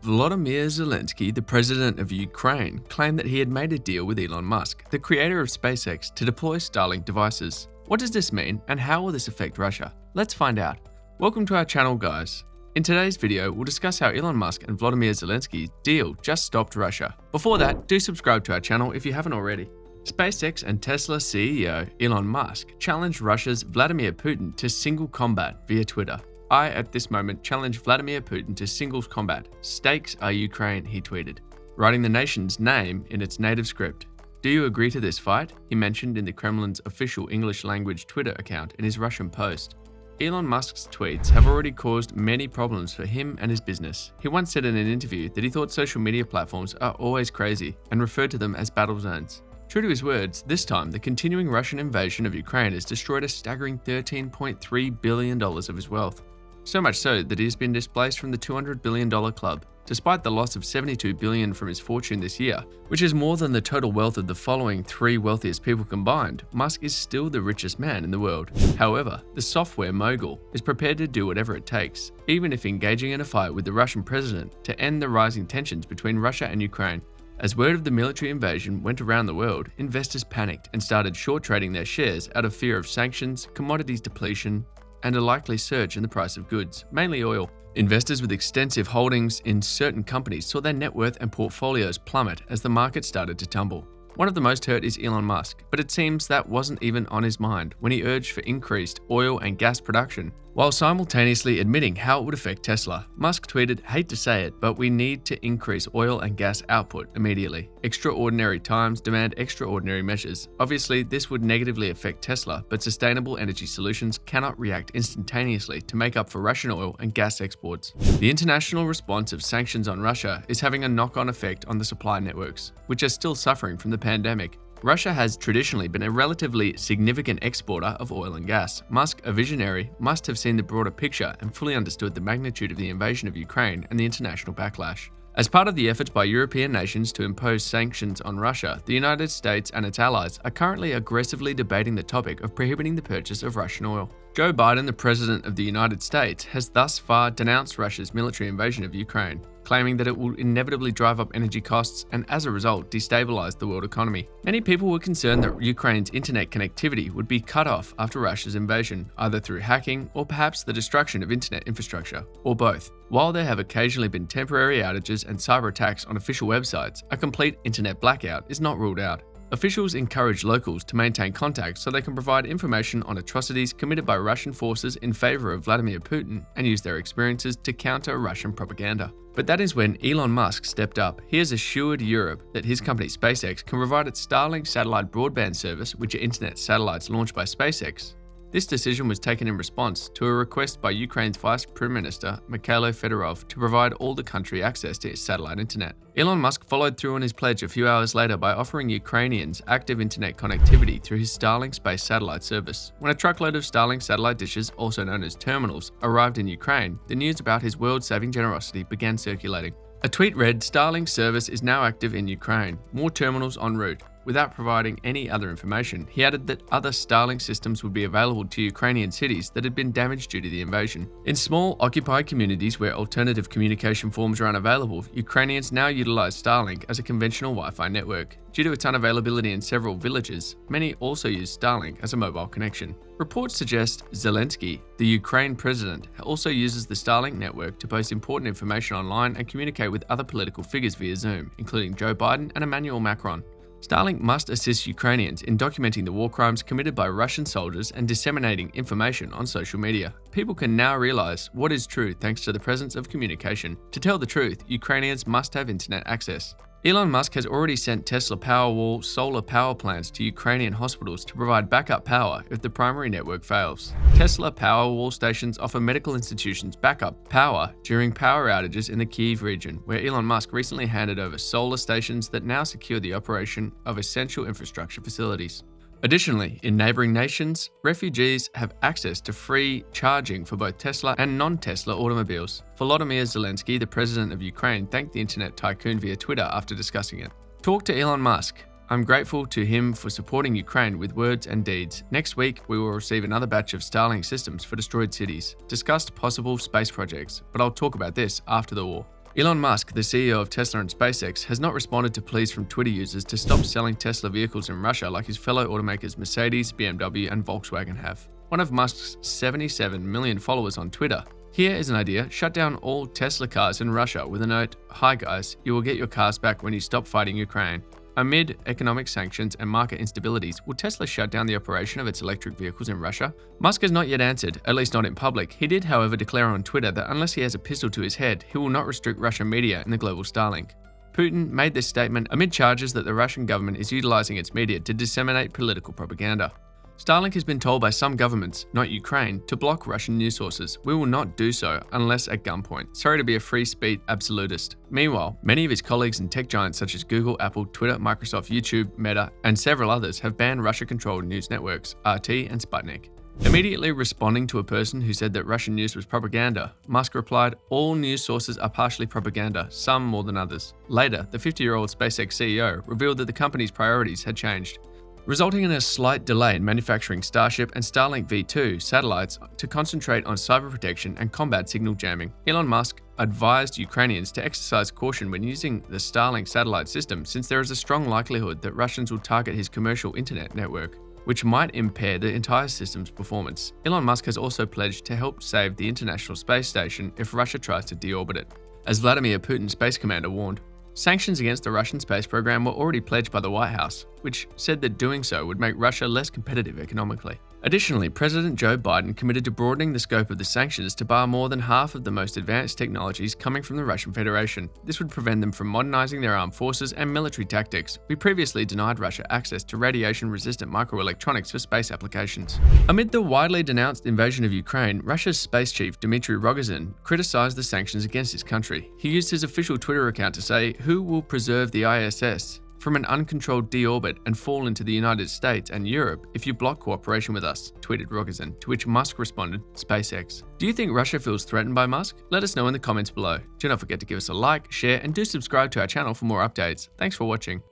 Volodymyr Zelensky, the president of Ukraine, claimed that he had made a deal with Elon Musk, the creator of SpaceX, to deploy Starlink devices. What does this mean, and how will this affect Russia? Let's find out. Welcome to our channel, guys. In today's video, we'll discuss how Elon Musk and Volodymyr Zelensky's deal just stopped Russia. Before that, do subscribe to our channel if you haven't already. SpaceX and Tesla CEO Elon Musk challenged Russia's Vladimir Putin to single combat via Twitter. I, at this moment, challenge Vladimir Putin to singles combat. Stakes are Ukraine, he tweeted, writing the nation's name in its native script. Do you agree to this fight? He mentioned in the Kremlin's official English-language Twitter account in his Russian post. Elon Musk's tweets have already caused many problems for him and his business. He once said in an interview that he thought social media platforms are always crazy and referred to them as battle zones. True to his words, this time the continuing Russian invasion of Ukraine has destroyed a staggering $13.3 billion of his wealth. So much so that he has been displaced from the $200 billion club, despite the loss of $72 billion from his fortune this year, which is more than the total wealth of the following three wealthiest people combined. Musk is still the richest man in the world. However, the software mogul is prepared to do whatever it takes, even if engaging in a fight with the Russian president, to end the rising tensions between Russia and Ukraine. As word of the military invasion went around the world, investors panicked and started short trading their shares out of fear of sanctions, commodities depletion, and a likely surge in the price of goods, mainly oil. Investors with extensive holdings in certain companies saw their net worth and portfolios plummet as the market started to tumble. One of the most hurt is Elon Musk, but it seems that wasn't even on his mind when he urged for increased oil and gas production, while simultaneously admitting how it would affect Tesla. Musk tweeted, "Hate to say it, but we need to increase oil and gas output immediately. Extraordinary times demand extraordinary measures. Obviously, this would negatively affect Tesla, but sustainable energy solutions cannot react instantaneously to make up for Russian oil and gas exports." The international response of sanctions on Russia is having a knock-on effect on the supply networks, which are still suffering from the pandemic. Russia has traditionally been a relatively significant exporter of oil and gas. Musk, a visionary, must have seen the broader picture and fully understood the magnitude of the invasion of Ukraine and the international backlash. As part of the efforts by European nations to impose sanctions on Russia, the United States and its allies are currently aggressively debating the topic of prohibiting the purchase of Russian oil. Joe Biden, the President of the United States, has thus far denounced Russia's military invasion of Ukraine, claiming that it will inevitably drive up energy costs and, as a result, destabilize the world economy. Many people were concerned that Ukraine's internet connectivity would be cut off after Russia's invasion, either through hacking or perhaps the destruction of internet infrastructure, or both. While there have occasionally been temporary outages and cyber attacks on official websites, a complete internet blackout is not ruled out. Officials encourage locals to maintain contact so they can provide information on atrocities committed by Russian forces in favor of Vladimir Putin and use their experiences to counter Russian propaganda. But that is when Elon Musk stepped up. He has assured Europe that his company SpaceX can provide its Starlink satellite broadband service, which are internet satellites launched by SpaceX. This decision was taken in response to a request by Ukraine's Vice Prime Minister Mikhailo Fedorov to provide all the country access to its satellite internet. Elon Musk followed through on his pledge a few hours later by offering Ukrainians active internet connectivity through his Starlink space satellite service. When a truckload of Starlink satellite dishes, also known as terminals, arrived in Ukraine, the news about his world-saving generosity began circulating. A tweet read, "Starlink service is now active in Ukraine. More terminals en route." Without providing any other information, he added that other Starlink systems would be available to Ukrainian cities that had been damaged due to the invasion. In small, occupied communities where alternative communication forms are unavailable, Ukrainians now utilize Starlink as a conventional Wi-Fi network. Due to its unavailability in several villages, many also use Starlink as a mobile connection. Reports suggest Zelensky, the Ukraine president, also uses the Starlink network to post important information online and communicate with other political figures via Zoom, including Joe Biden and Emmanuel Macron. Starlink must assist Ukrainians in documenting the war crimes committed by Russian soldiers and disseminating information on social media. People can now realize what is true thanks to the presence of communication. To tell the truth, Ukrainians must have internet access. Elon Musk has already sent Tesla Powerwall solar power plants to Ukrainian hospitals to provide backup power if the primary network fails. Tesla Powerwall stations offer medical institutions backup power during power outages in the Kyiv region, where Elon Musk recently handed over solar stations that now secure the operation of essential infrastructure facilities. Additionally, in neighboring nations, refugees have access to free charging for both Tesla and non-Tesla automobiles. Volodymyr Zelensky, the president of Ukraine, thanked the internet tycoon via Twitter after discussing it. Talk to Elon Musk. I'm grateful to him for supporting Ukraine with words and deeds. Next week, we will receive another batch of Starlink systems for destroyed cities. Discussed possible space projects, but I'll talk about this after the war. Elon Musk, the CEO of Tesla and SpaceX, has not responded to pleas from Twitter users to stop selling Tesla vehicles in Russia like his fellow automakers Mercedes, BMW, and Volkswagen have. One of Musk's 77 million followers on Twitter. Here is an idea: shut down all Tesla cars in Russia with a note, "Hi guys, you will get your cars back when you stop fighting Ukraine." Amid economic sanctions and market instabilities, will Tesla shut down the operation of its electric vehicles in Russia? Musk has not yet answered, at least not in public. He did, however, declare on Twitter that unless he has a pistol to his head, he will not restrict Russian media in the global Starlink. Putin made this statement amid charges that the Russian government is utilizing its media to disseminate political propaganda. Starlink has been told by some governments, not Ukraine, to block Russian news sources. We will not do so unless at gunpoint. Sorry to be a free speech absolutist. Meanwhile, many of his colleagues in tech giants such as Google, Apple, Twitter, Microsoft, YouTube, Meta, and several others have banned Russia-controlled news networks, RT and Sputnik. Immediately responding to a person who said that Russian news was propaganda, Musk replied, "All news sources are partially propaganda, some more than others." Later, the 50-year-old SpaceX CEO revealed that the company's priorities had changed, resulting in a slight delay in manufacturing Starship and Starlink V2 satellites to concentrate on cyber protection and combat signal jamming. Elon Musk advised Ukrainians to exercise caution when using the Starlink satellite system, since there is a strong likelihood that Russians will target his commercial internet network, which might impair the entire system's performance. Elon Musk has also pledged to help save the International Space Station if Russia tries to deorbit it, as Vladimir Putin's space commander warned. Sanctions against the Russian space program were already pledged by the White House, which said that doing so would make Russia less competitive economically. Additionally, President Joe Biden committed to broadening the scope of the sanctions to bar more than half of the most advanced technologies coming from the Russian Federation. This would prevent them from modernizing their armed forces and military tactics. We previously denied Russia access to radiation-resistant microelectronics for space applications. Amid the widely denounced invasion of Ukraine, Russia's space chief Dmitry Rogozin criticized the sanctions against his country. He used his official Twitter account to say, "Who will preserve the ISS from an uncontrolled deorbit and fall into the United States and Europe if you block cooperation with us," tweeted Rogozin, to which Musk responded, "SpaceX." Do you think Russia feels threatened by Musk? Let us know in the comments below. Do not forget to give us a like, share, and do subscribe to our channel for more updates. Thanks for watching.